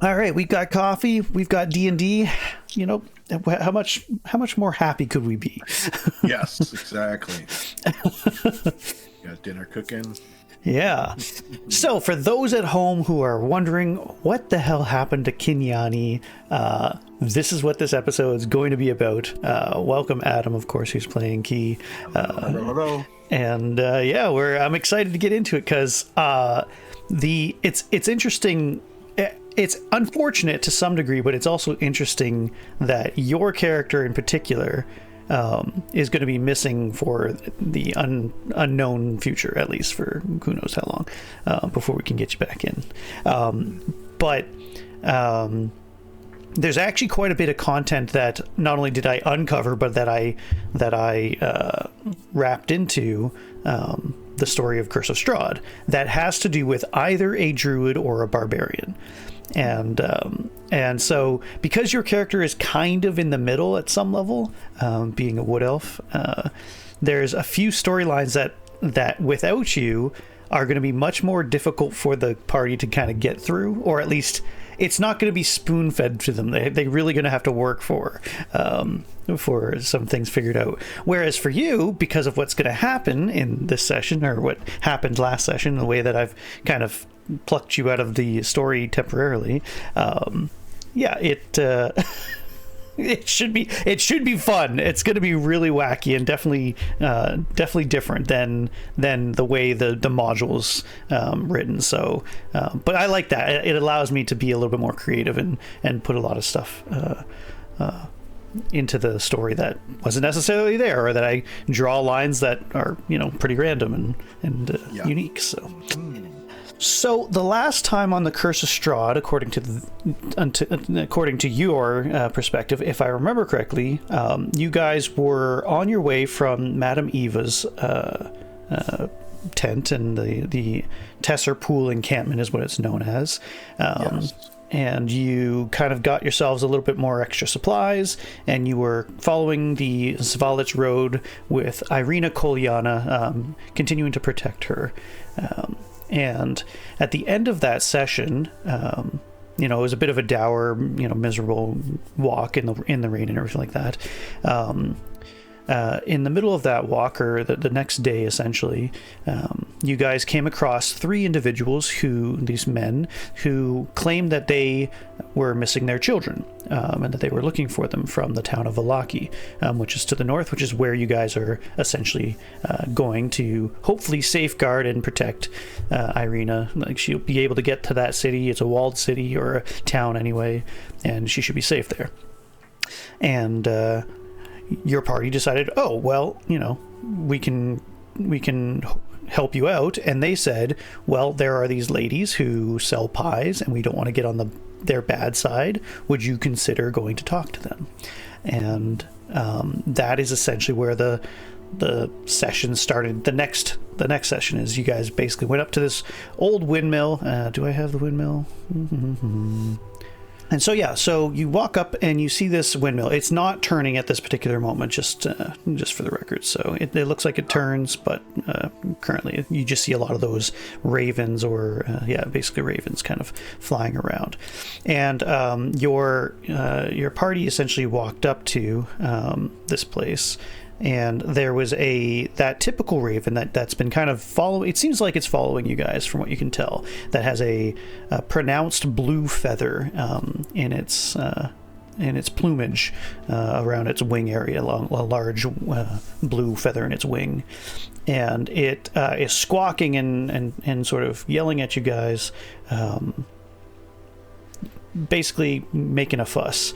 All right, we've got coffee, we've got D&D. You know, how much more happy could we be? Yes, exactly. Got dinner cooking. Yeah. So for those at home who are wondering what the hell happened to Kinyaa'áanii, this is what this episode is going to be about. Welcome, Adam, of course, who's playing Key. Hello. And I'm excited to get into it because it's interesting. It's unfortunate to some degree, but it's also interesting that your character in particular is going to be missing for the unknown future, at least for who knows how long, before we can get you back in. But there's actually quite a bit of content that not only did I uncover, but that I wrapped into the story of Curse of Strahd that has to do with either a druid or a barbarian. And so because your character is kind of in the middle at some level, being a wood elf, there's a few storylines that without you are going to be much more difficult for the party to kind of get through, or at least it's not going to be spoon fed to them. They're really going to have to work for some things figured out. Whereas for you, because of what's going to happen in this session, or what happened last session, the way that I've kind of plucked you out of the story temporarily, it should be fun. It's going to be really wacky and definitely different than the way the module's written. So, but I like that. It allows me to be a little bit more creative and put a lot of stuff into the story that wasn't necessarily there, or that I draw lines that are pretty random and unique. So the last time on the Curse of Strahd, according to your perspective, if I remember correctly, you guys were on your way from Madame Eva's tent, and the Tesser Pool encampment is what it's known as. Yes. And you kind of got yourselves a little bit more extra supplies, and you were following the Svalich road with Irina Kolyana, continuing to protect her. And at the end of that session, it was a bit of a dour, miserable walk in the rain and everything like that. In the middle of that walk, or the next day, essentially, you guys came across three individuals these men who claimed that they were missing their children, and that they were looking for them from the town of Vallaki, which is to the north, which is where you guys are essentially going to hopefully safeguard and protect Irina. Like, she'll be able to get to that city. It's a walled city, or a town anyway, and she should be safe there. And your party decided, oh, well, we can help you out. And they said, well, there are these ladies who sell pies, and we don't want to get on their bad side. Would you consider going to talk to them? And that is essentially where the session started. The next session is you guys basically went up to this old windmill. Do I have the windmill? And so you walk up and you see this windmill. It's not turning at this particular moment, just for the record. So it looks like it turns, but currently you just see a lot of those ravens, or basically ravens kind of flying around. And your party essentially walked up to this place. And there was that typical raven that's been kind of following. It seems like it's following you guys, from what you can tell. That has a pronounced blue feather in its plumage around its wing area, a large blue feather in its wing, and it is squawking and sort of yelling at you guys. Basically making a fuss.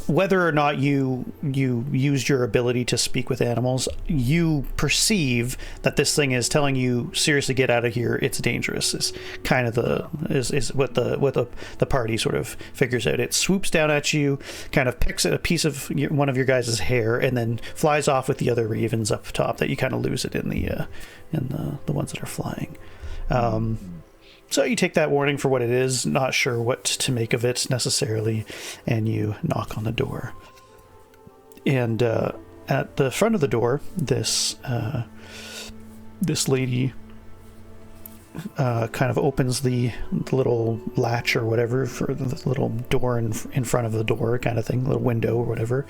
Whether or not you used your ability to speak with animals, you perceive that this thing is telling you, seriously, get out of here, it's dangerous. Is kind of is what the party sort of figures out. It swoops down at you, kind of picks at a piece of one of your guys' hair, and then flies off with the other ravens up top, that you kind of lose it in the ones that are flying. So you take that warning for what it is, not sure what to make of it necessarily, and you knock on the door. And at the front of the door, this lady kind of opens the little latch or whatever for the little door in front of the door kind of thing, little window or whatever.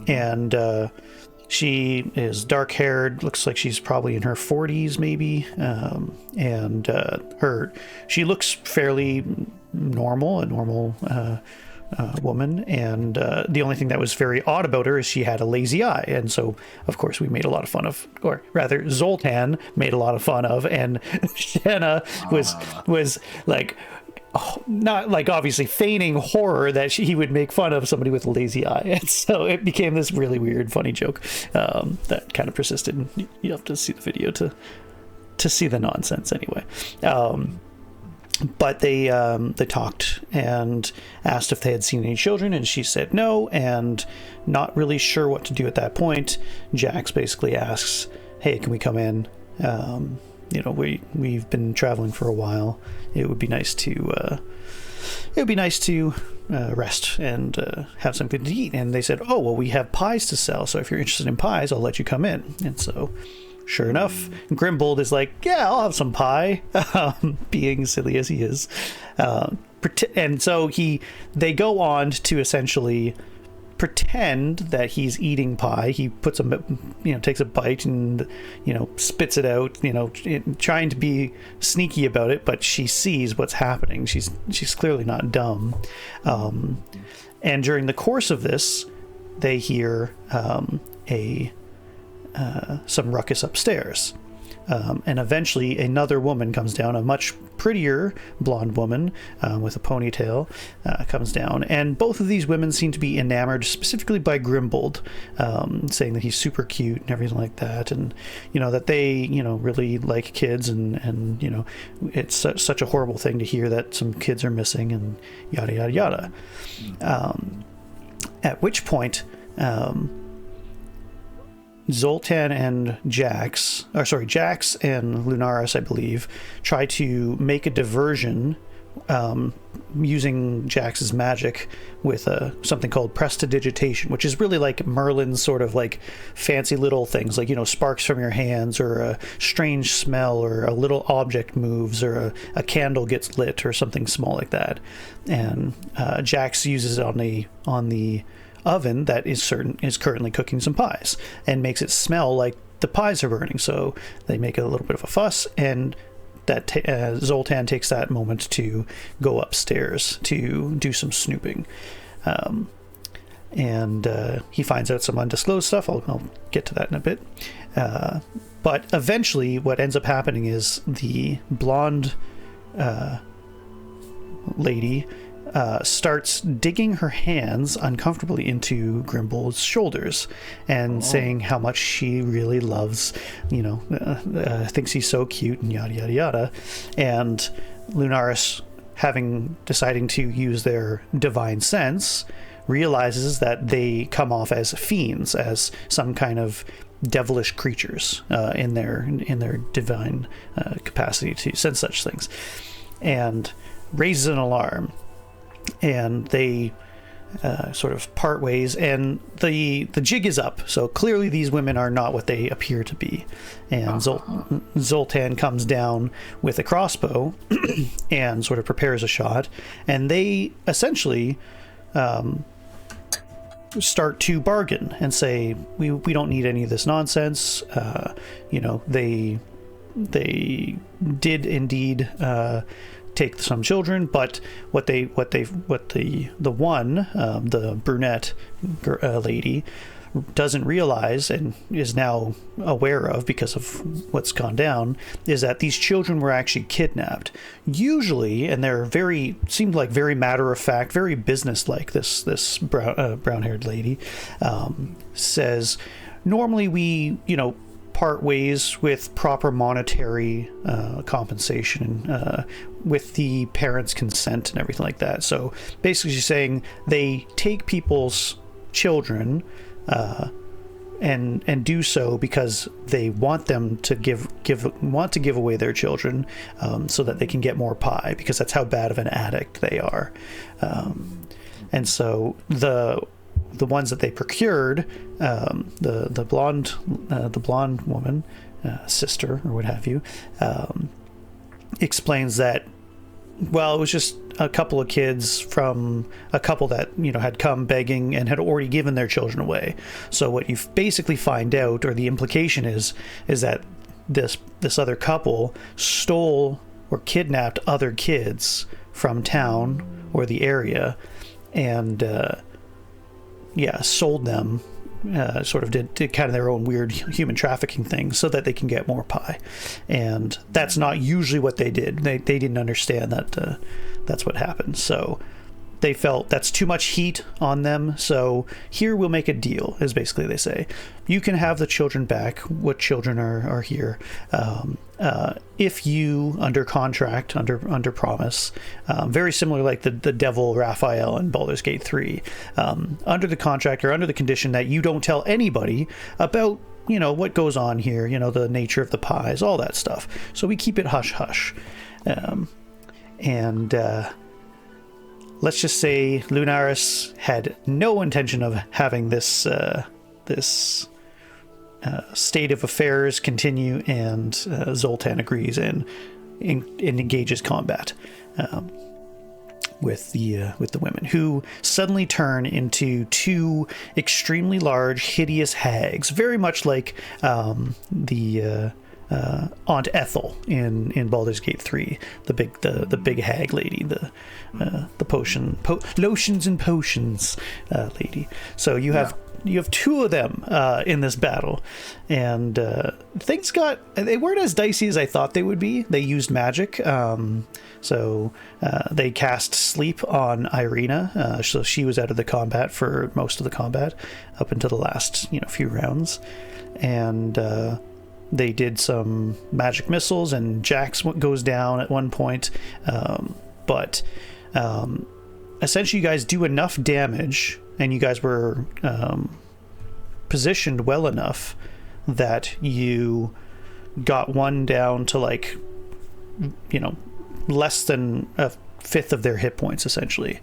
And she is dark haired, looks like she's probably in her 40s maybe, and she looks fairly normal, a normal woman, and the only thing that was very odd about her is she had a lazy eye, and so of course we made a lot of fun of, or rather Zoltan made a lot of fun of, and Shanna was like, not like obviously feigning horror that he would make fun of somebody with a lazy eye, and so it became this really weird funny joke that kind of persisted, and you have to see the video to see the nonsense anyway. But they talked and asked if they had seen any children, and she said no, and not really sure what to do at that point. Jax basically asks, hey, can we come in? We've been traveling for a while. It would be nice to rest and have something to eat. And they said, oh, well, we have pies to sell, so if you're interested in pies, I'll let you come in. And so sure enough, Grimbold is like, yeah, I'll have some pie, being silly as he is. And so they go on to essentially pretend that he's eating pie. He puts takes a bite and, spits it out, trying to be sneaky about it, but she sees what's happening. She's clearly not dumb. And during the course of this, they hear some ruckus upstairs. And eventually another woman comes down, a much prettier blonde woman with a ponytail comes down, and both of these women seem to be enamored specifically by Grimbold, saying that he's super cute and everything like that, and that they really like kids, and it's such a horrible thing to hear that some kids are missing, and yada yada yada. At which point Zoltan and Jax and Lunaris, I believe, try to make a diversion using Jax's magic with something called prestidigitation, which is really like Merlin's sort of like fancy little things, like sparks from your hands, or a strange smell, or a little object moves, or a candle gets lit, or something small like that. And Jax uses it on the oven that is currently cooking some pies, and makes it smell like the pies are burning. So they make a little bit of a fuss, and that Zoltan takes that moment to go upstairs to do some snooping, and he finds out some undisclosed stuff. I'll get to that in a bit, but eventually what ends up happening is the blonde lady starts digging her hands uncomfortably into Grimbold's shoulders, and saying how much she really loves, thinks he's so cute, and yada yada yada. And Lunaris, deciding to use their divine sense, realizes that they come off as fiends, as some kind of devilish creatures in their divine capacity to sense such things, and raises an alarm. And they sort of part ways, and the jig is up. So clearly these women are not what they appear to be. And Zoltan comes down with a crossbow and sort of prepares a shot, and they essentially start to bargain and say, we don't need any of this nonsense. They did indeed take some children, but the brunette lady doesn't realize, and is now aware of because of what's gone down, is that these children were actually kidnapped. Usually, and they're seemed like very matter of fact, very business-like, this brown-haired lady says, normally we part ways with proper monetary compensation, with the parents' consent and everything like that. So basically she's saying they take people's children and do so because they want them to give away their children, so that they can get more pie, because that's how bad of an addict they are. And so the ones that they procured, the blonde woman, sister or what have you, explains that, well, it was just a couple of kids from a couple that, had come begging and had already given their children away. So what you basically find out, or the implication is that this other couple stole or kidnapped other kids from town or the area, and sold them, sort of did kind of their own weird human trafficking thing so that they can get more pie. And that's not usually what they did. They didn't understand that that's what happened. So they felt that's too much heat on them. So here we'll make a deal, is basically they say. You can have the children back. What children are here? If you, under contract, under promise, very similar like the devil Raphael in Baldur's Gate 3, under the contract or under the condition that you don't tell anybody about, what goes on here, the nature of the pies, all that stuff. So we keep it hush hush. Let's just say Lunaris had no intention of having this state of affairs continue, and Zoltan agrees and engages combat with the women, who suddenly turn into two extremely large, hideous hags, very much like the Aunt Ethel in Baldur's Gate 3, the big hag lady, the lotions and potions lady. So you have two of them in this battle, and they weren't as dicey as I thought they would be. They used magic, so they cast sleep on Irina, so she was out of the combat for most of the combat up until the last few rounds, and they did some magic missiles, and Jax goes down at one point, but essentially you guys do enough damage, and you guys were positioned well enough that you got one down to less than a fifth of their hit points, essentially.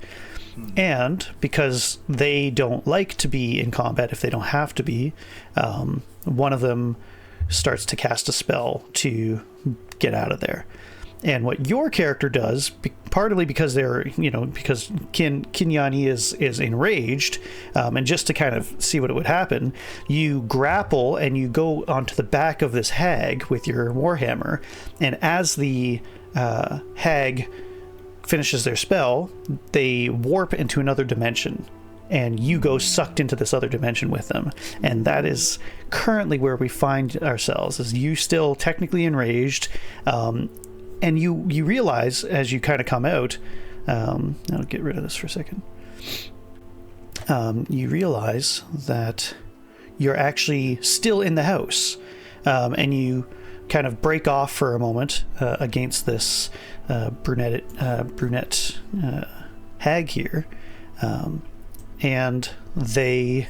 And because they don't like to be in combat if they don't have to be, one of them starts to cast a spell to get out of there. And what your character does, partly because because Kinyaa'áanii is enraged, and just to kind of see what it would happen, you grapple and you go onto the back of this hag with your warhammer, and as the hag finishes their spell, they warp into another dimension, and you go sucked into this other dimension with them. And that is currently where we find ourselves, is you still technically enraged, and you realize as you kind of come out, I'll get rid of this for a second, you realize that you're actually still in the house, and you kind of break off for a moment against this brunette hag here, and they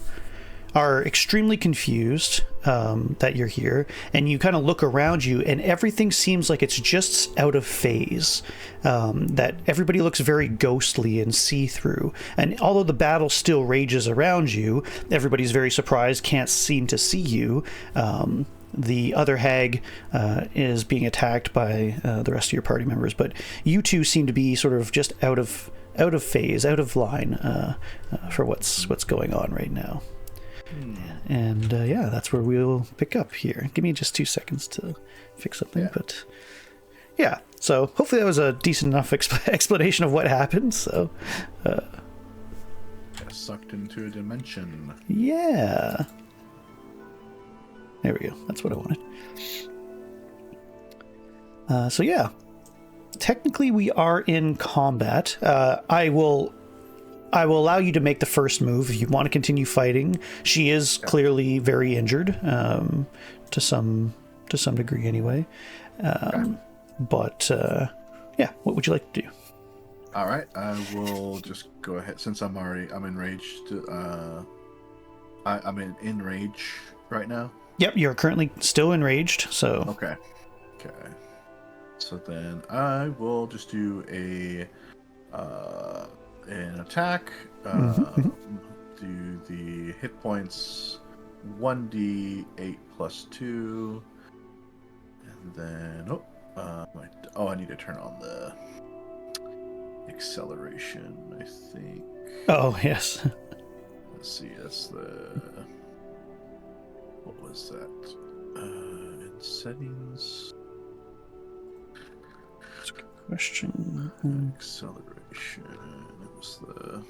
are extremely confused that you're here, and you kind of look around you and everything seems like it's just out of phase, that everybody looks very ghostly and see-through, and although the battle still rages around you, everybody's very surprised, can't seem to see you. The other hag is being attacked by the rest of your party members, but you two seem to be sort of just out of phase, out of line for what's going on right now. And that's where we'll pick up here. Give me just 2 seconds to fix something. But yeah, so hopefully that was a decent enough explanation of what happened. So sucked into a dimension. Yeah, there we go. That's what I wanted. So yeah, technically we are in combat. I will allow you to make the first move if you want to continue fighting. She is clearly very injured, to some degree anyway. But what would you like to do? All right, I will just go ahead, since I'm enraged. I'm in rage right now. Yep, you're currently still enraged. So okay. So then I will just do an attack. Do the hit points 1d8 plus 2, and then I need to turn on the acceleration, I think. Oh, yes. Let's see, that's the... What was that? In settings... Question. Acceleration. It was the...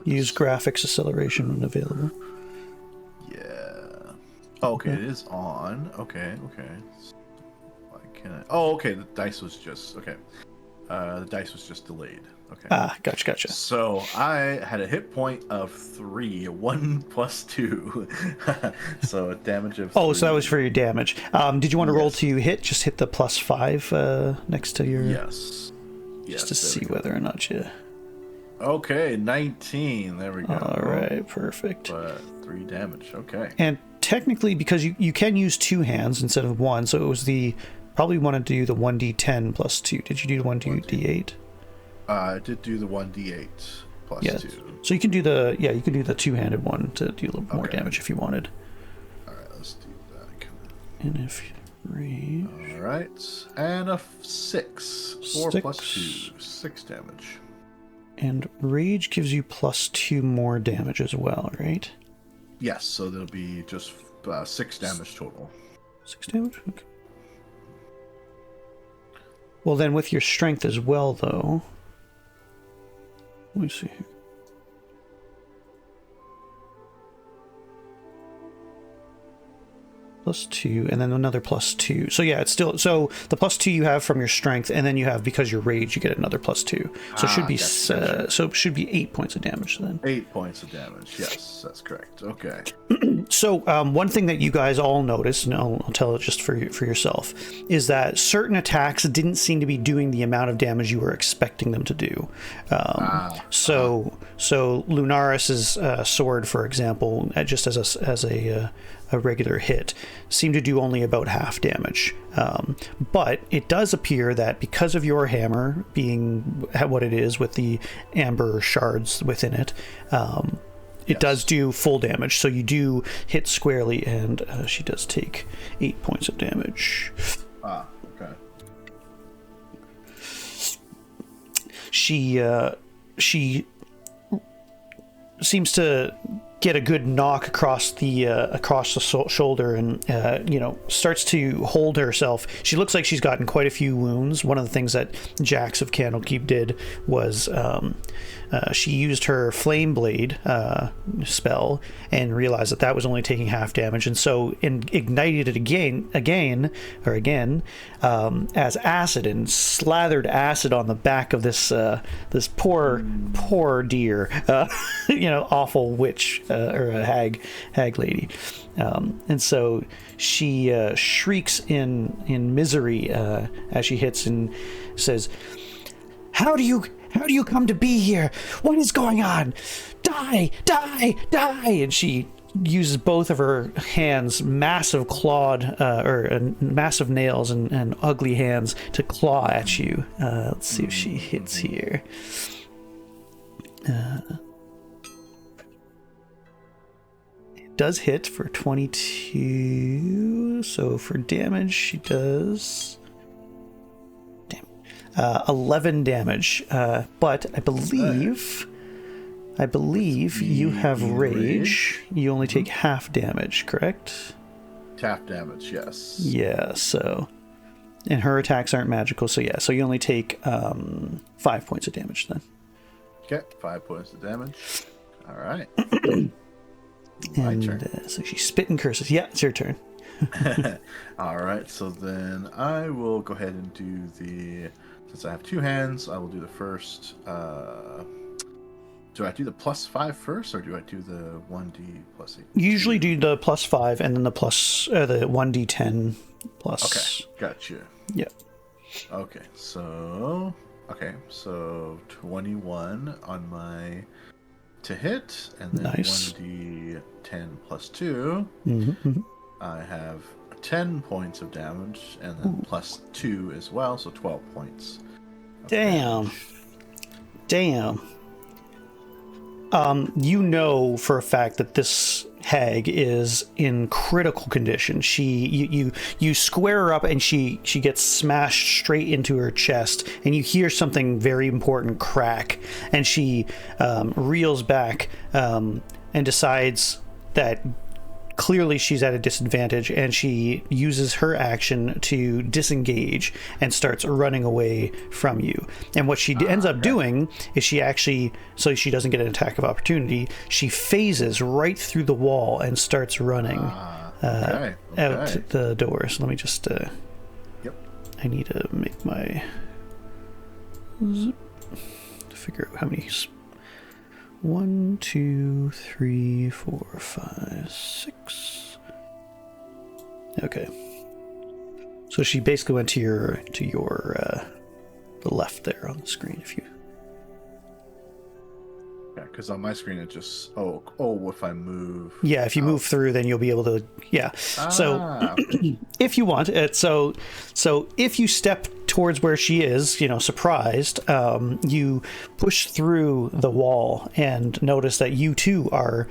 Use graphics acceleration when available. Yeah. Oh, okay, it is on. Okay. Why can't I... Oh, okay, the dice was just... Okay. The dice was just delayed. Okay. Ah, gotcha. So I had a hit point of 3, 1 plus 2. So a damage of 3. Oh, so that was for your damage. Did you want to roll to hit? Just hit the +5 next to your... Yes. Just to see whether or not you... Okay, 19. There we go. All right, perfect. But 3 damage. Okay. And technically, because you can use 2 hands instead of 1, so it was the... Probably wanted to do the 1d10 plus 2. Did you do the 1d8? I did do the 1d8 plus 2. So you can do the you can do the 2-handed one to do a little more damage if you wanted. All right, let's do that. And if you rage... All right, and a 6. 4 plus 2, 6 damage. And rage gives you +2 more damage as well, right? Yes, so there'll be just 6 damage total. 6 damage? Okay. Well, then with your strength as well, though... Let me see here. +2, and then another +2. So yeah, it's still... So the +2 you have from your strength, and then you have, because your rage, you get another +2. So it should be gotcha. so it should be 8 points of damage then. 8 points of damage. Yes, that's correct. Okay. So one thing that you guys all noticed, and I'll tell it just for yourself, is that certain attacks didn't seem to be doing the amount of damage you were expecting them to do. So Lunaris's sword, for example, just as a regular hit, seemed to do only about half damage. But it does appear that because of your hammer being what it is with the amber shards within it, it does do full damage. So you do hit squarely, and she does take 8 points of damage. Okay. She seems to get a good knock across the shoulder, and starts to hold herself. She looks like she's gotten quite a few wounds. One of the things that Jax of Candlekeep did was she used her flame blade spell and realized that was only taking half damage, and so ignited it again as acid, and slathered acid on the back of this poor deer, awful witch or a hag lady, and so she shrieks in misery as she hits and says, How do you come to be here? What is going on? Die! And she uses both of her hands, massive massive nails and ugly hands, to claw at you. Let's see if she hits here. It does hit for 22. So for damage, she does... 11 damage, but I believe you have rage. You only take half damage, correct? Half damage, yes. Yeah, so... And her attacks aren't magical, so yeah. So you only take 5 points of damage then. Okay, 5 points of damage. All right. My turn. So she spit and curses. Yeah, it's your turn. All right, so then I will go ahead and do the... Since I have 2 hands, I will do the first. Do I do the +5 first, or do I do the 1d plus 8? Usually do the +5 and then the 1d10 plus. Okay, gotcha. Yeah. Okay, so 21 on my to hit, and then nice. 1d10 plus 2. Mm-hmm. I have 10 points of damage, and then plus 2 as well, so 12 points. Damn. You know for a fact that this hag is in critical condition. You square her up, and she gets smashed straight into her chest, and you hear something very important crack, and she reels back and decides that clearly she's at a disadvantage, and she uses her action to disengage and starts running away from you. And what she ends up doing is she actually, so she doesn't get an attack of opportunity, she phases right through the wall and starts running out the door. So let me just I need to make my to figure out how many. 1, 2, 3, 4, 5, 6. Okay. So she basically went to your the left there on the screen. If you. Yeah, because on my screen it just if I move. Yeah, if you move through, then you'll be able to. Yeah. So if you want it, so if you step towards where she is, surprised, you push through the wall and notice that you too are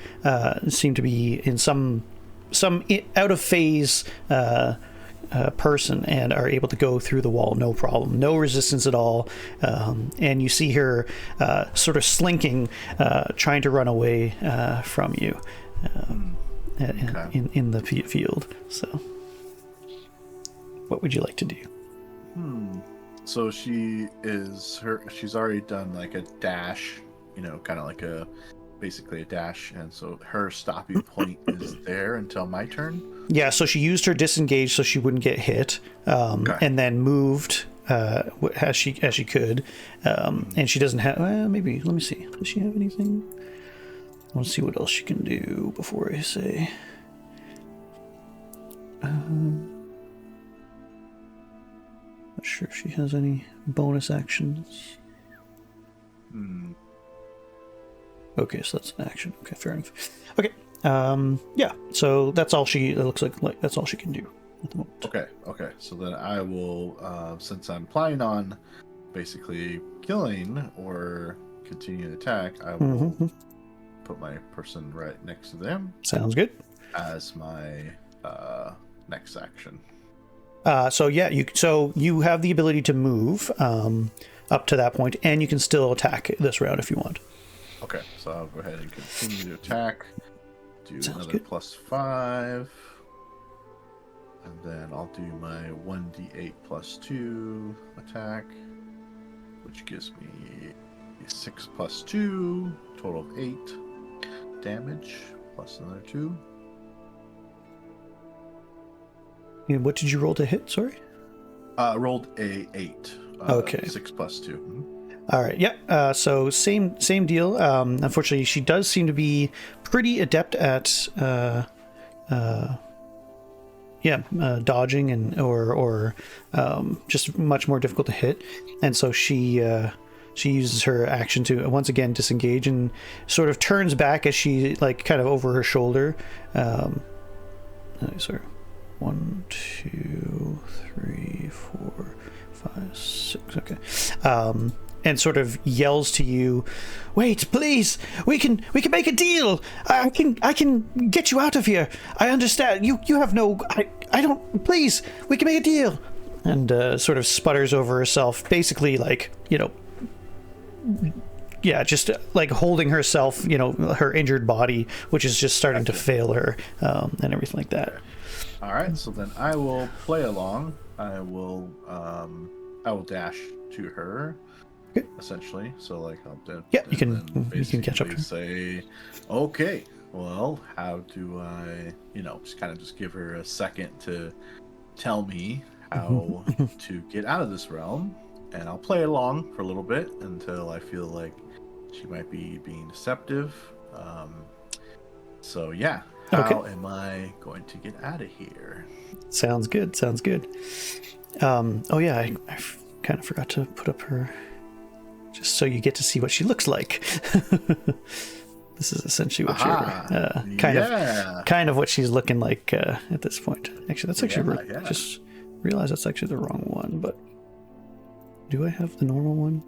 seem to be in some out of phase person, and are able to go through the wall, no problem, no resistance at all. And you see her sort of slinking, trying to run away from you in the field. So what would you like to do? So she's already done like a dash, kind of like basically a dash, and so her stopping point is there until my turn. Yeah, so she used her disengage so she wouldn't get hit, and then moved as she could, and she doesn't have. Maybe let me see. Does she have anything? I want to see what else she can do before I say. Not sure if she has any bonus actions. Okay, so that's an action. Okay, fair enough. Okay, yeah. So that's all she. It looks like that's all she can do at the moment. Okay. So then I will, since I'm planning on basically killing or continuing attack, I will put my person right next to them. Sounds good. As my next action. So yeah, you have the ability to move up to that point, and you can still attack this round if you want. Okay, so I'll go ahead and continue to attack. Do Sounds another good. +5, and then I'll do my 1d8 +2 attack, which gives me 6 + 2, total of 8 damage plus another 2. And what did you roll to hit? Sorry. Rolled a 8. Okay. 6 + 2. All right. Yeah. So same deal. Unfortunately, she does seem to be pretty adept at dodging and or just much more difficult to hit, and so she uses her action to once again disengage and sort of turns back as she kind of over her shoulder. Sorry. 1, 2, 3, 4, 5, 6. Okay. And sort of yells to you, "Wait, please! We can make a deal. I can get you out of here. I understand. You have no. I don't. Please, we can make a deal." And sort of sputters over herself, basically just holding herself, her injured body, which is just starting to fail her, and everything like that. All right, so then I will play along. I will dash to her. Okay. Essentially, so I'll you can catch up to her. Say, okay, well, how do I, just give her a second to tell me how to get out of this realm, and I'll play along for a little bit until I feel like she might be being deceptive. So yeah, how am I going to get out of here? Sounds good. Oh yeah, I kind of forgot to put up her. Just so you get to see what she looks like. This is essentially what you're kind of what she's looking like at this point. Actually, that's actually just realized that's actually the wrong one. But do I have the normal one?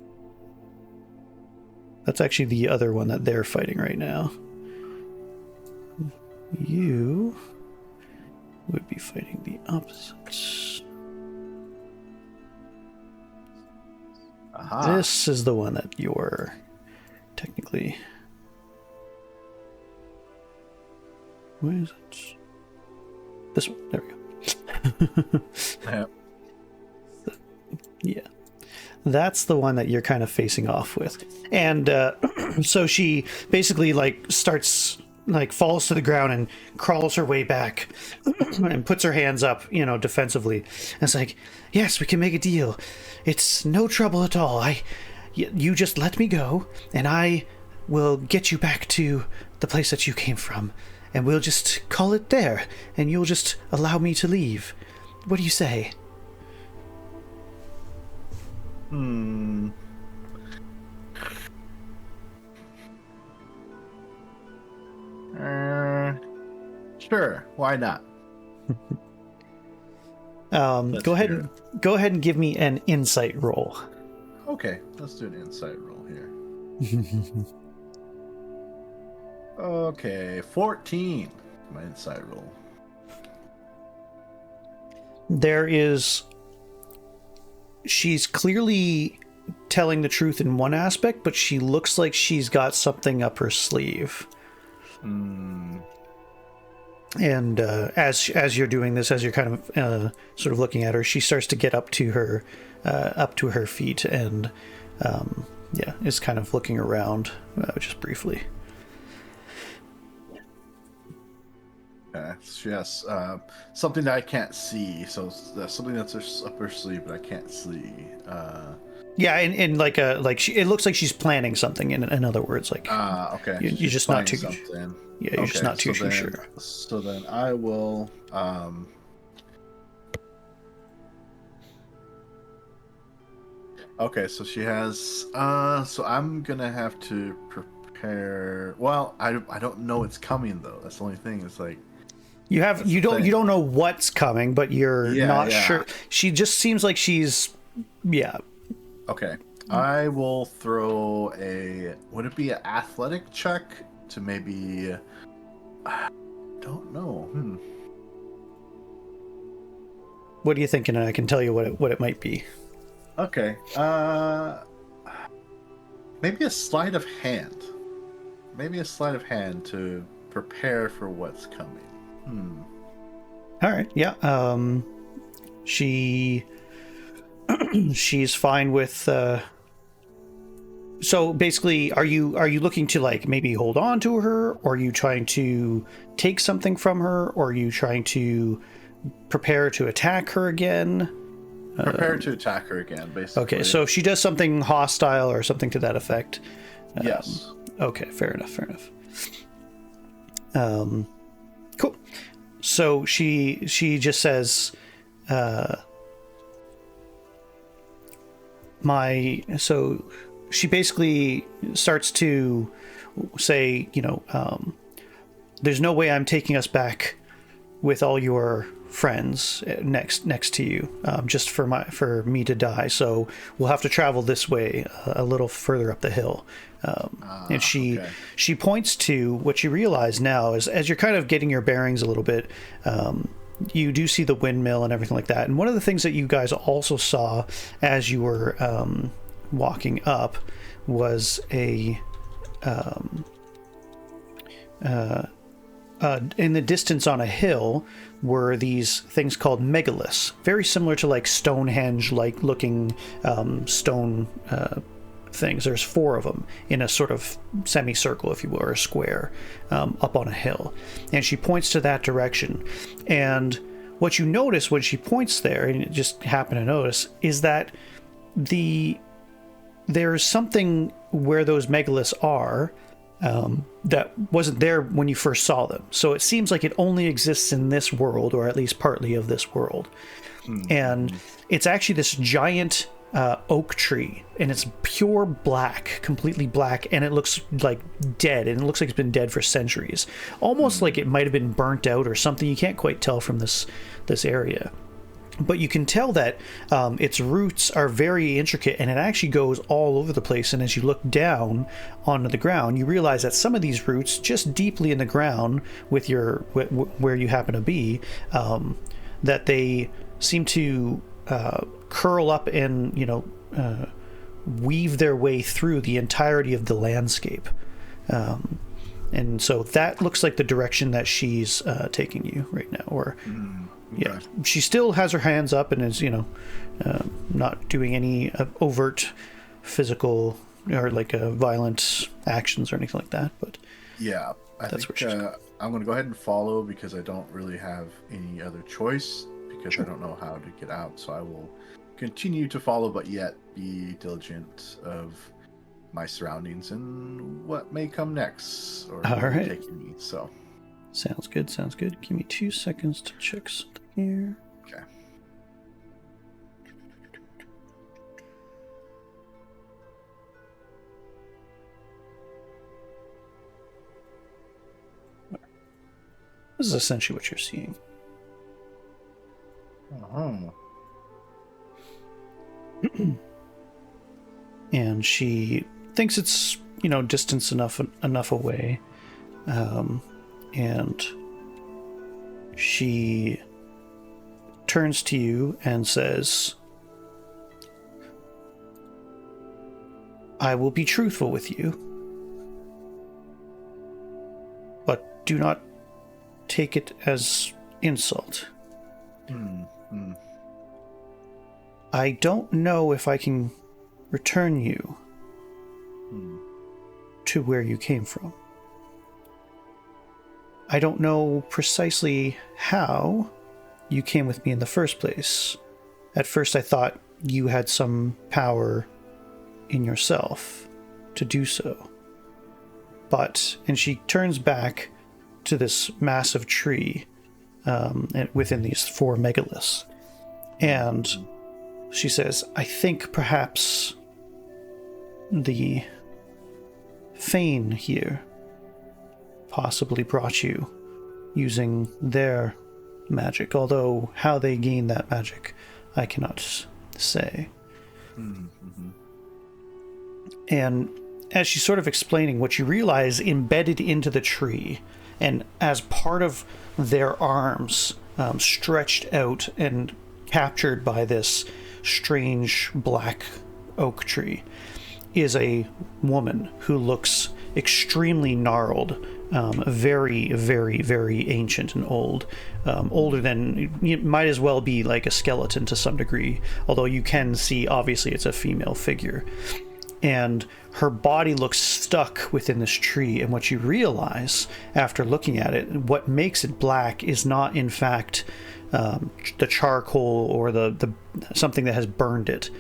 That's actually the other one that they're fighting right now. you would be fighting the opposite. Aha. This is the one that you're technically... Where is it? This one. There we go. Yep. Yeah. That's the one that you're kind of facing off with. And so she basically like starts, like falls to the ground and crawls her way back and puts her hands up, you know, defensively. And it's like, yes, we can make a deal. It's no trouble at all. You just let me go and I will get you back to the place that you came from. And we'll just call it there. And you'll just allow me to leave. What do you say? Sure, why not? Go ahead and give me an insight roll. Okay, let's do an insight roll here. Okay, 14. My insight roll. She's clearly telling the truth in one aspect, but she looks like she's got something up her sleeve. And as you're doing this, as you're kind of sort of looking at her, she starts to get up to her feet and is kind of looking around just briefly. She has something that I can't see, so that's something that's up her sleeve, but I can't see. And it looks like she's planning something. In other words, like okay, you're just not too. Something. Yeah, you're just not too sure. So then I will. Okay, so she has. So I'm gonna have to prepare. Well, I don't know it's coming though. That's the only thing. It's like. You don't know what's coming, but you're not sure. She just seems like she's Okay. I will throw would it be an athletic check to maybe I don't know. What are you thinking? And I can tell you what it might be. Okay. Maybe a sleight of hand. Maybe a sleight of hand to prepare for what's coming. All right. Yeah. She's fine with. So basically, are you looking to like maybe hold on to her, or are you trying to take something from her, or are you trying to prepare to attack her again? Prepare to attack her again, basically. Okay. So if she does something hostile or something to that effect. Yes. Okay. Fair enough. Cool. So she just says, so she basically starts to say, there's no way I'm taking us back with all your friends next to you, just for me to die. So we'll have to travel this way a little further up the hill. And she points to what you realize now is, as you're kind of getting your bearings a little bit, you do see the windmill and everything like that. And one of the things that you guys also saw as you were walking up was in the distance on a hill were these things called megaliths, very similar to like Stonehenge-like looking stone things. There's 4 of them in a sort of semicircle, if you will, or a square, up on a hill. And she points to that direction. And what you notice when she points there, and you just happen to notice, is that there's something where those megaliths are that wasn't there when you first saw them. So it seems like it only exists in this world, or at least partly of this world. And it's actually this giant oak tree, and it's pure black, completely black, and it looks like dead, and it looks like it's been dead for centuries, almost like it might have been burnt out or something. You can't quite tell from this area. but you can tell that its roots are very intricate, and it actually goes all over the place. And as you look down onto the ground, you realize that some of these roots, just deeply in the ground with your where you happen to be, that they seem to curl up and weave their way through the entirety of the landscape. And so that looks like the direction that she's taking you right now. Or yeah, she still has her hands up and is not doing any overt physical or like violent actions or anything like that. But yeah, I think I'm going to go ahead and follow, because I don't really have any other choice, because I don't know how to get out. So I will continue to follow, but yet be diligent of my surroundings and what may come next, or all right, taking me. So sounds good. Give me 2 seconds to check something here. Okay. This is essentially what you're seeing. And she thinks it's distance enough away, and she turns to you and says, "I will be truthful with you, but do not take it as insult. I don't know if I can return you to where you came from. I don't know precisely how you came with me in the first place. At first I thought you had some power in yourself to do so. But," and she turns back to this massive tree within these 4 megaliths, and she says, "I think perhaps the Fane here possibly brought you using their magic, although how they gain that magic I cannot say." And as she's sort of explaining, what you realize embedded into the tree and as part of their arms, stretched out and captured by this strange black oak tree, is a woman who looks extremely gnarled, very, very, very ancient and old, older than, you might as well be like a skeleton to some degree, although you can see obviously it's a female figure. And her body looks stuck within this tree, and what you realize after looking at it, what makes it black is not in fact the charcoal or the something that has burned it,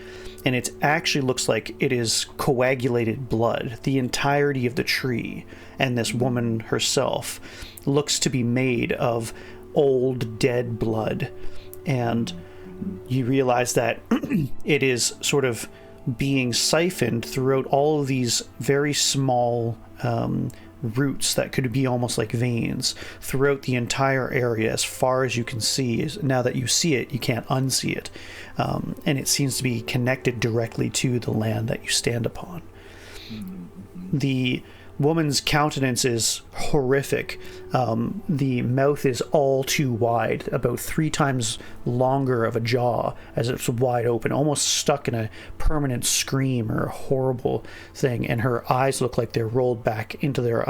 and it actually looks like it is coagulated blood. The entirety of the tree and this woman herself looks to be made of old dead blood, and you realize that it is sort of being siphoned throughout all of these very small roots that could be almost like veins throughout the entire area as far as you can see. Now that you see it, you can't unsee it, and it seems to be connected directly to the land that you stand upon. The woman's countenance is horrific. The mouth is all too wide, about 3 times longer of a jaw as it's wide open, almost stuck in a permanent scream or a horrible thing. And her eyes look like they're rolled back into their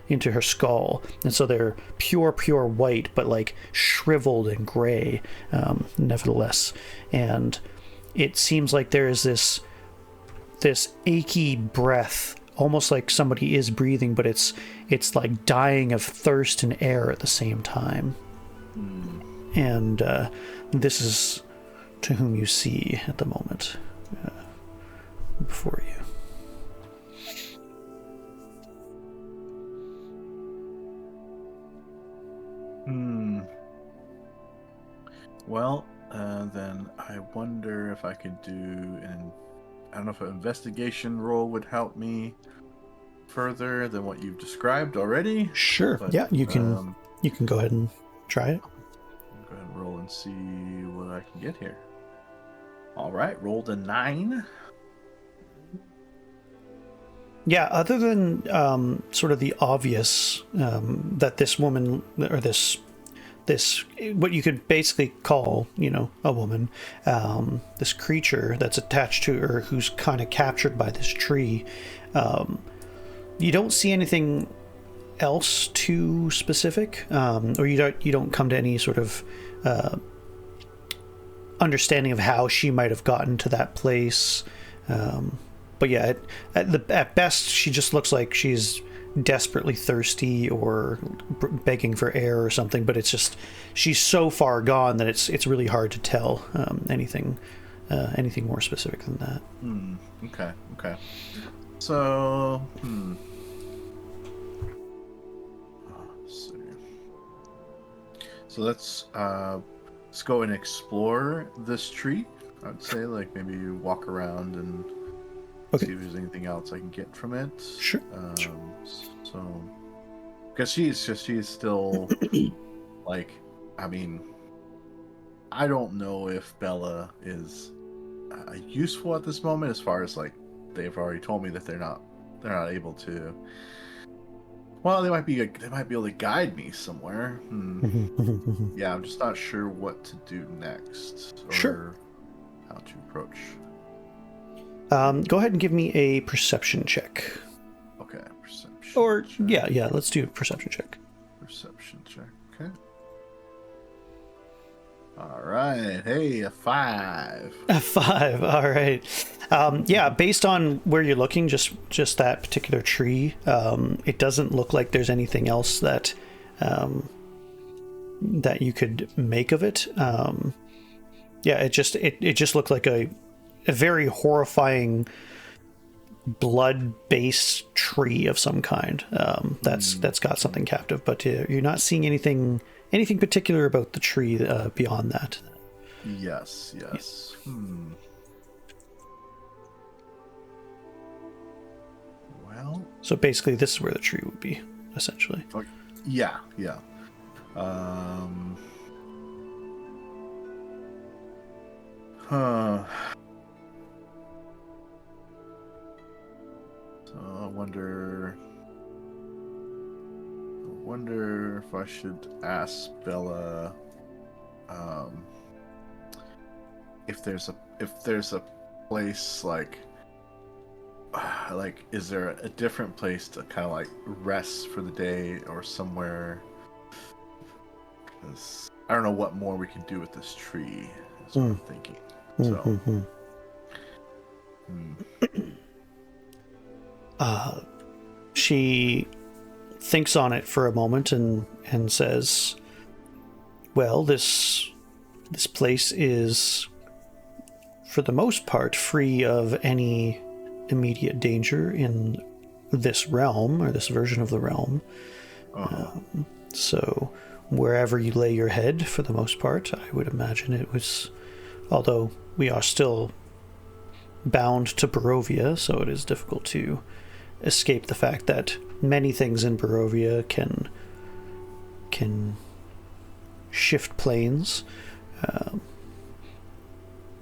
into her skull, and so they're pure white, but like shriveled and gray, nevertheless. And it seems like there is this achy breath, almost like somebody is breathing, but it's like dying of thirst and air at the same time. And this is to whom you see at the moment before you. Well, then I wonder if I could do I don't know if an investigation roll would help me further than what you've described already. Sure. But, yeah, you can go ahead and try it. Go ahead and roll and see what I can get here. All right, rolled a 9. Yeah, other than sort of the obvious that this woman, or this what you could basically call, a woman, this creature that's attached to her, who's kind of captured by this tree, you don't see anything else too specific, or you don't come to any sort of understanding of how she might have gotten to that place. But yeah, at best, she just looks like she's desperately thirsty or begging for air or something. But it's just, she's so far gone that it's really hard to tell anything more specific than that. Okay. So, So let's go and explore this tree. I'd say, like, maybe walk around and see if there's anything else I can get from it. Sure. So, because she's still like, I mean, I don't know if Bella is useful at this moment. As far as, like, they've already told me that they're not able to. Well, they might be able to guide me somewhere. Yeah, I'm just not sure what to do next or how to approach. Go ahead and give me a perception check. Okay, perception. Or check. yeah, let's do a perception check. Perception check. Okay. All right. Hey, a 5. A 5. All right. Yeah, based on where you're looking, just that particular tree, it doesn't look like there's anything else that that you could make of it. Yeah, it just looked like a very horrifying blood-based tree of some kind that's got something captive, but you're not seeing anything particular about the tree beyond that. Yes. Yeah. Well, so basically this is where the tree would be, essentially. Yeah. So I wonder if I should ask Bella if there's a place like is there a different place to kind of like rest for the day or somewhere, because I don't know what more we can do with this tree is what I'm thinking. So she thinks on it for a moment and says, well, this place is for the most part free of any immediate danger in this realm, or this version of the realm. So wherever you lay your head, for the most part, I would imagine it was, although we are still bound to Barovia, so it is difficult to escape the fact that many things in Barovia can shift planes.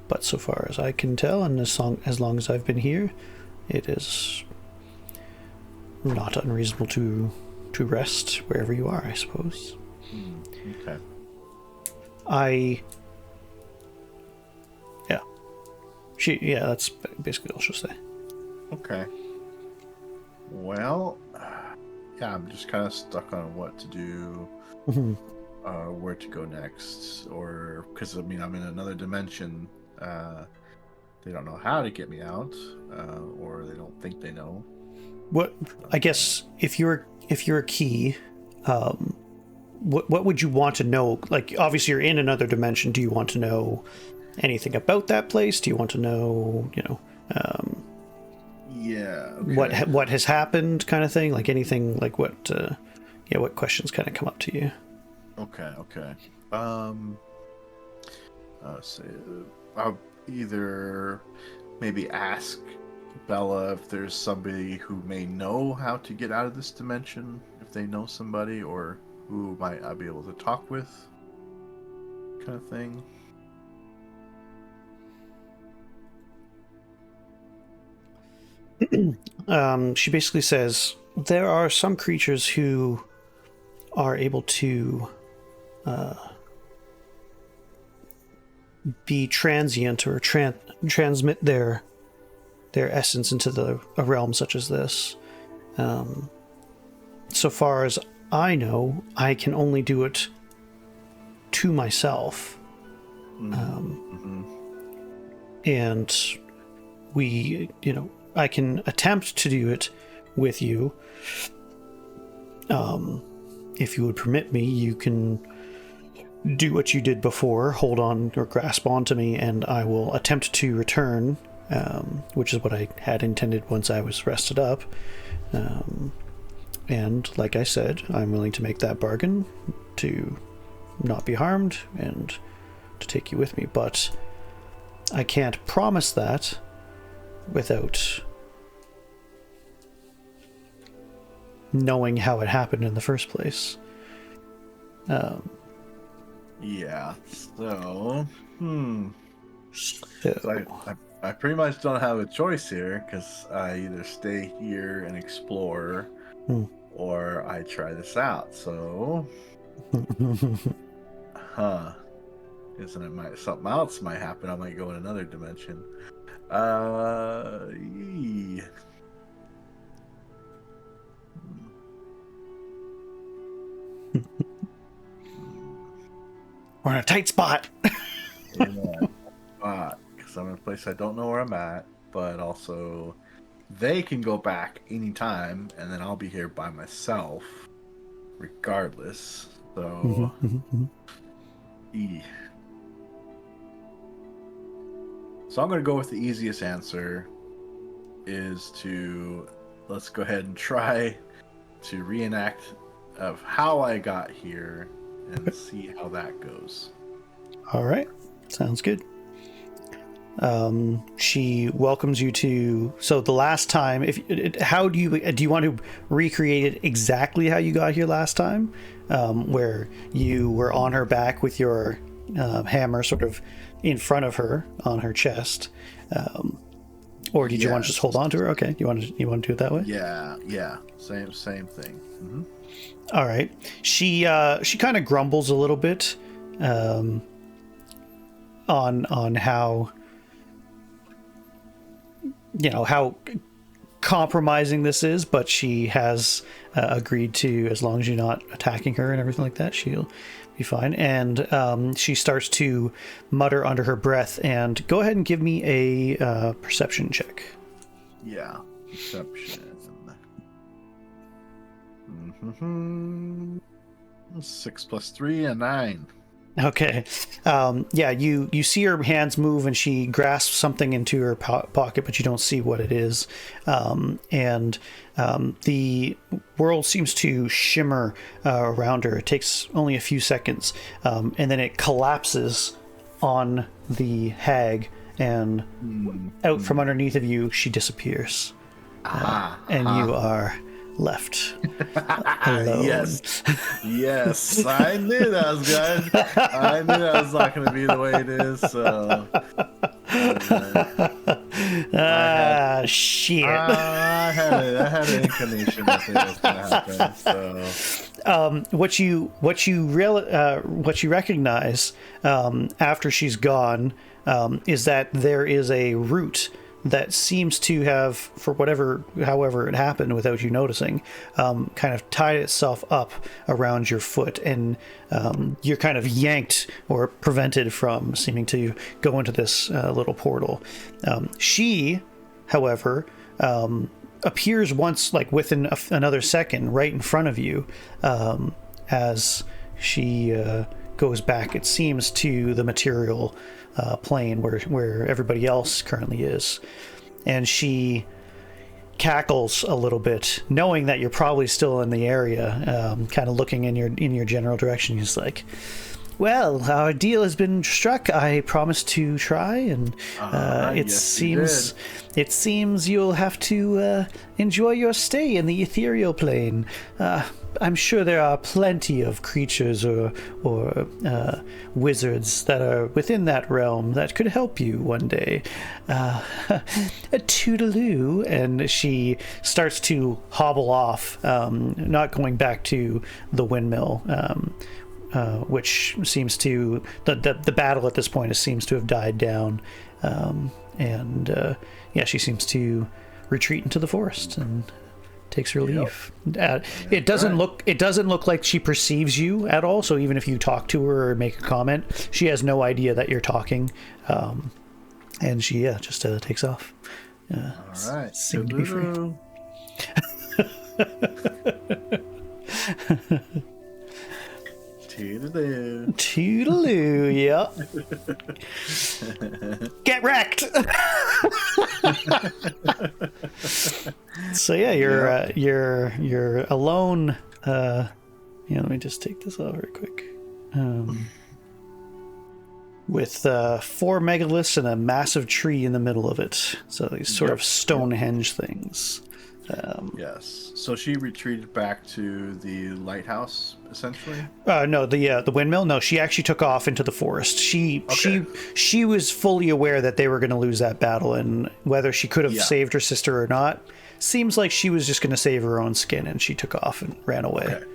But so far as I can tell, and as long as I've been here, it is not unreasonable to rest wherever you are, I suppose. Okay. That's basically all she'll say. Okay. Well, yeah, I'm just kind of stuck on what to do, where to go next, or because I mean I'm in another dimension. They don't know how to get me out, or they don't think they know. What I guess if you're a key, what would you want to know? Like, obviously you're in another dimension. Do you want to know anything about that place? Do you want to know, yeah, okay. what has happened, kind of thing? Like anything, like what questions kind of come up to you? Okay. Say I'll either maybe ask Bella if there's somebody who may know how to get out of this dimension, if they know somebody, or who might I be able to talk with. kind of thing? She basically says there are some creatures who are able to be transient or transmit their essence into a realm such as this. So far as I know, I can only do it to myself. And we, I can attempt to do it with you. If you would permit me, you can do what you did before, hold on or grasp onto me, and I will attempt to return, which is what I had intended once I was rested up. And like I said, I'm willing to make that bargain to not be harmed and to take you with me, but I can't promise that without knowing how it happened in the first place. Yeah, so I pretty much don't have a choice here, because I either stay here and explore or I try this out. So isn't it something else might happen? I might go in another dimension. We're in a tight spot. Because I'm in a place I don't know where I'm at, but also they can go back anytime, and then I'll be here by myself regardless. So So I'm going to go with the easiest answer, is let's go ahead and try to reenact of how I got here and see how that goes. All right, sounds good. She welcomes you to. So the last time, how do you want to recreate it exactly how you got here last time, where you were on her back with your hammer sort of in front of her on her chest, or did you want to just hold on to her? Okay, you want to do it that way? Yeah, same thing. All right. She kind of grumbles a little bit on how how compromising this is, but she has agreed to, as long as you're not attacking her and everything like that, she'll be fine. And she starts to mutter under her breath. And go ahead and give me a perception check. Yeah, perception. 6 + 3 = 9. Okay. Yeah, you see her hands move and she grasps something into her pocket, but you don't see what it is. And the world seems to shimmer around her. It takes only a few seconds, and then it collapses on the hag, and out from underneath of you, she disappears. And you are left alone. Yes, I knew that was good. I knew that was not going to be the way it is. So, shit. I had an inclination that it was going to happen. So, what you recognize after she's gone is that there is a root that seems to have, for however it happened without you noticing, kind of tied itself up around your foot, and you're kind of yanked or prevented from seeming to go into this little portal. She, however, appears once, like within another second, right in front of you, as she goes back, it seems, to the material plane where everybody else currently is, and she cackles a little bit, knowing that you're probably still in the area, kind of looking in your general direction. He's like, Well, our deal has been struck. I promised to try, and it seems you'll have to enjoy your stay in the ethereal plane. I'm sure there are plenty of creatures or wizards that are within that realm that could help you one day. A toodaloo, and she starts to hobble off, not going back to the windmill. Which seems to the battle at this point seems to have died down, and she seems to retreat into the forest and takes her leave. It doesn't look like she perceives you at all. So even if you talk to her or make a comment, she has no idea that you're talking, and she just takes off. All right, seem to be free. Toodaloo. Toodaloo, yep. Get wrecked. So you're alone. Let me just take this off real quick. With 4 megaliths and a massive tree in the middle of it. So these sort of Stonehenge things. Yes. So she retreated back to the lighthouse, essentially. No, the windmill. No, she actually took off into the forest. She was fully aware that they were going to lose that battle, and whether she could have saved her sister or not, seems like she was just going to save her own skin, and she took off and ran away. Okay.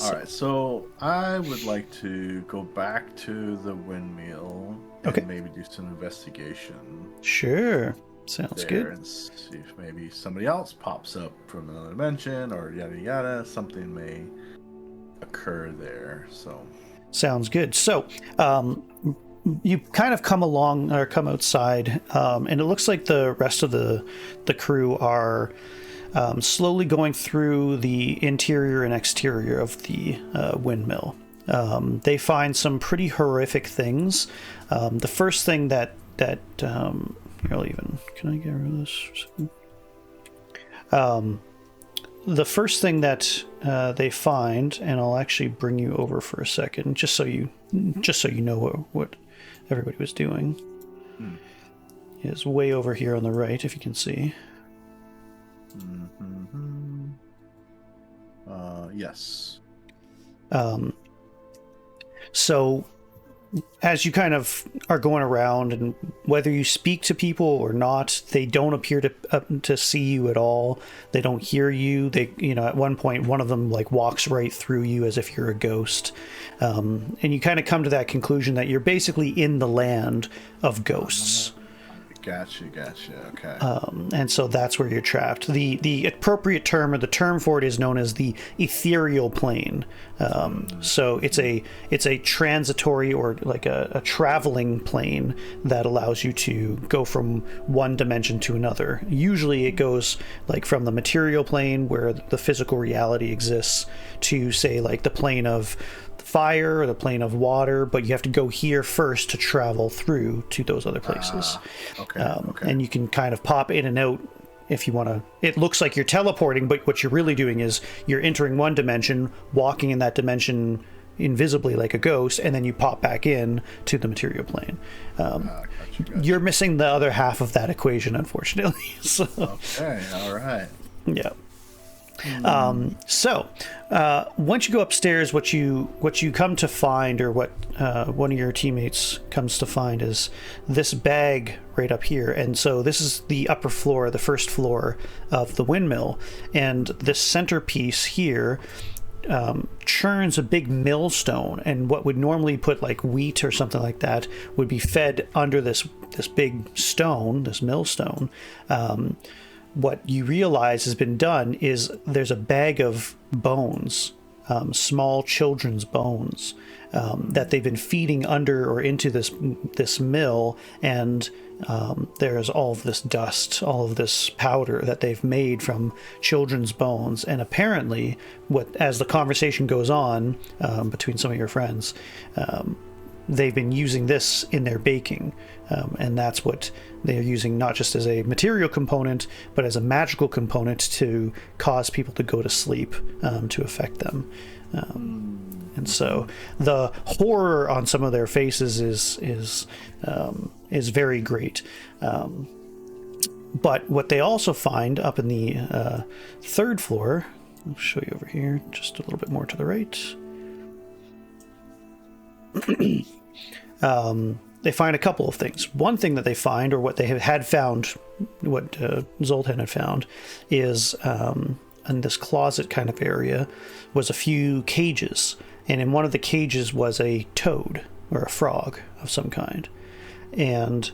All right. So I would like to go back to the windmill and maybe do some investigation. Sure. Sounds good. And see if maybe somebody else pops up from another dimension or yada yada. Something may occur there. So sounds good. So you kind of come outside, and it looks like the rest of the crew are slowly going through the interior and exterior of the windmill. They find some pretty horrific things. The first thing that can I get rid of this? The first thing that they find, and I'll actually bring you over for a second, just so you know what everybody was doing, is way over here on the right, if you can see. Yes. So as you kind of are going around, and whether you speak to people or not, they don't appear to see you at all. They don't hear you. They, at one point, one of them walks right through you as if you're a ghost. And you kind of come to that conclusion that you're basically in the land of ghosts. Gotcha. Okay. And so that's where you're trapped. The appropriate term, or the term for it, is known as the ethereal plane. So it's a transitory, or like a traveling plane that allows you to go from one dimension to another. Usually it goes from the material plane, where the physical reality exists, to say the plane of fire or the plane of water, but you have to go here first to travel through to those other places. Okay. And you can kind of pop in and out if you want to. It looks like you're teleporting, but what you're really doing is you're entering one dimension, walking in that dimension invisibly like a ghost, and then you pop back in to the material plane. Gotcha. You're missing the other half of that equation, unfortunately. So, okay, all right. Yeah. So once you go upstairs, what you come to find, or what one of your teammates comes to find, is this bag right up here. And so this is the upper floor, the first floor of the windmill, and this centerpiece here churns a big millstone, and what would normally put wheat or something like that would be fed under this big stone, this millstone. What you realize has been done is there's a bag of bones, small children's bones, that they've been feeding under or into this mill, and there's all of this dust, all of this powder that they've made from children's bones. And apparently, as the conversation goes on between some of your friends, they've been using this in their baking, and that's what they're using, not just as a material component, but as a magical component to cause people to go to sleep, to affect them. And so the horror on some of their faces is very great. But what they also find up in the third floor, I'll show you over here, just a little bit more to the right. They find a couple of things. One thing that they find, or what they had found, what Zoltan had found, is in this closet kind of area was a few cages. And in one of the cages was a toad, or a frog of some kind. And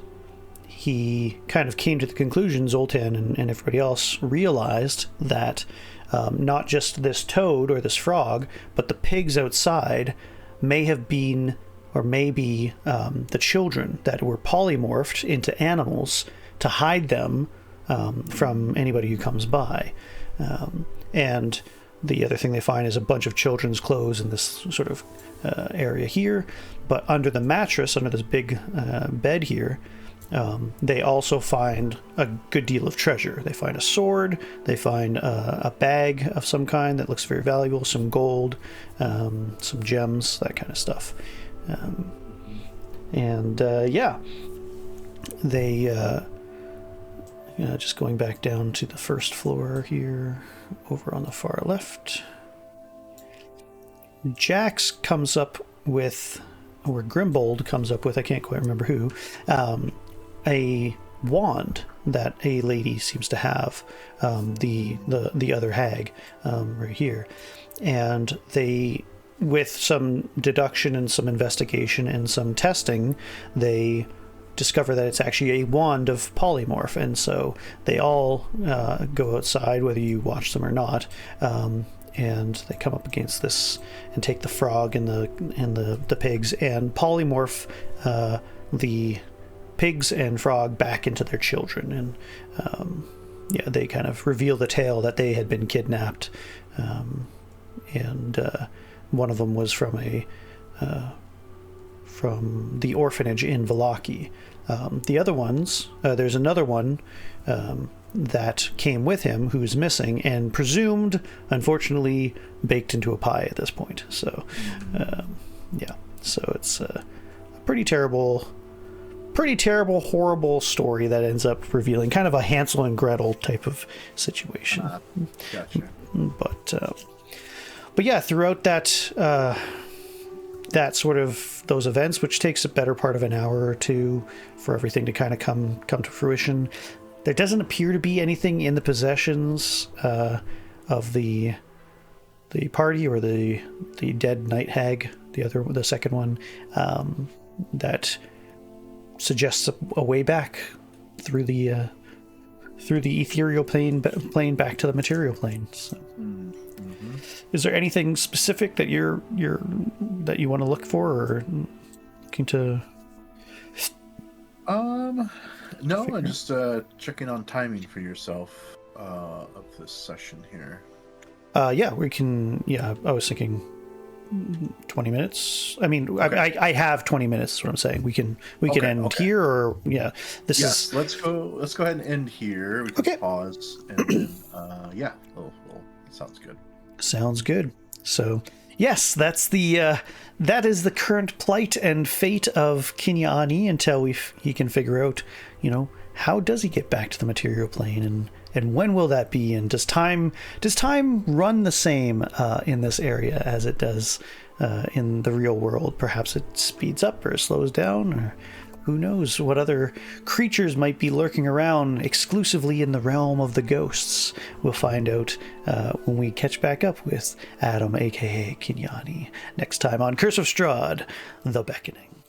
he kind of came to the conclusion, Zoltan and everybody else realized that not just this toad or this frog, but the pigs outside may have been, or maybe the children that were polymorphed into animals to hide them from anybody who comes by. And the other thing they find is a bunch of children's clothes in this sort of area here. But under the mattress, under this big bed here, they also find a good deal of treasure. They find a sword, they find a bag of some kind that looks very valuable, some gold, some gems, that kind of stuff. Yeah, they just going back down to the first floor here, over on the far left. Jax comes up with, or Grimbold comes up with, I can't quite remember who, a wand that a lady seems to have, the other hag, right here, and they, with some deduction and some investigation and some testing, they discover that it's actually a wand of polymorph, and so they all go outside, whether you watch them or not, and they come up against this and take the frog and the pigs and polymorph the pigs and frog back into their children, and yeah, they kind of reveal the tale that they had been kidnapped, and one of them was from the orphanage in Vallaki. The other ones, there's another one that came with him who's missing and presumed, unfortunately, baked into a pie at this point. So, yeah, so it's a pretty terrible, horrible story that ends up revealing kind of a Hansel and Gretel type of situation. Gotcha. But yeah, throughout that sort of those events, which takes a better part of an hour or two for everything to kind of come to fruition, there doesn't appear to be anything in the possessions of the party or the dead night hag, the second one, that suggests a way back through the ethereal plane back to the material plane. So. Mm-hmm. Is there anything specific that that you want to look for, or looking to? No, I'm just checking on timing for yourself of this session here. Yeah, we can. Yeah, I was thinking 20 minutes. I mean, okay. I have 20 minutes. Is what I'm saying. We can end here, or yeah. Let's go ahead and end here. We can pause, and then yeah, sounds good. Sounds good. So yes, that is the current plight and fate of Kinyaa'áanii until he can figure out, how does he get back to the material plane, and when will that be, and does time run the same in this area as it does in the real world? Perhaps it speeds up or slows down, or who knows what other creatures might be lurking around exclusively in the realm of the ghosts. We'll find out when we catch back up with Adam, aka Kinyaa'áanii, next time on Curse of Strahd, The Beckoning.